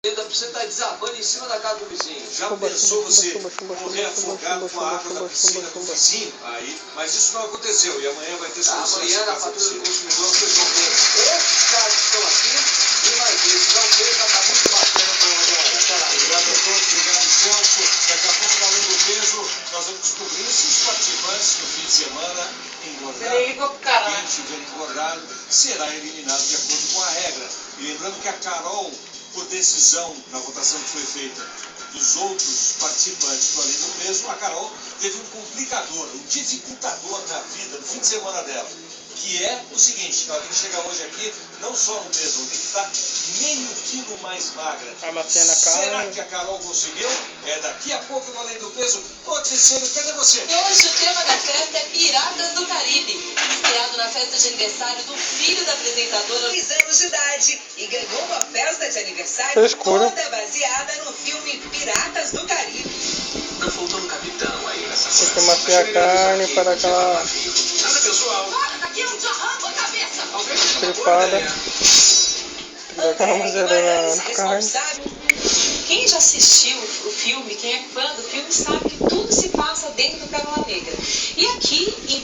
Ainda você está desabando em cima da casa do vizinho. Já pensou você morrer afogado com a água da piscina do vizinho? Aí, mas isso não aconteceu e amanhã vai ter solução. Amanhã na fatura do consumidor vocês vão ver esses caras que estão aqui e mais esse. Não sei, já está muito bacana para amanhã. Obrigado a todos, obrigado Celso. Daqui a pouco, valendo o peso, nós vamos descobrir se os participantes no fim de semana engordaram. Quem tiver engordado será eliminado de acordo com a regra. E lembrando que a Carol, por decisão na votação que foi feita dos outros participantes do Além do Peso, a Carol teve um complicador, um dificultador na vida, no fim de semana dela, que é o seguinte: ela tem que chegar hoje aqui, não só no peso, ela tem que estar meio quilo mais magra. Será que a Carol conseguiu? É daqui a pouco no Além do Peso. Ô, Cecília, cadê você? Hoje o tema da festa é Piratas do Caribe, inspirado na festa de aniversário do filho da apresentadora, 3 anos de idade, e ganhou uma festa de aniversário toda baseada no filme Piratas do Caribe. Tá faltando capitão aí nessa Tem que maciar a carne para aquela Nada pessoal. daqui eu te arranco a cabeça! tripada. Tem que dar aquela maciada na carne. Quem já assistiu o filme, quem é fã do filme, sabe que tudo se passa dentro do Pérola Negra. E aqui, em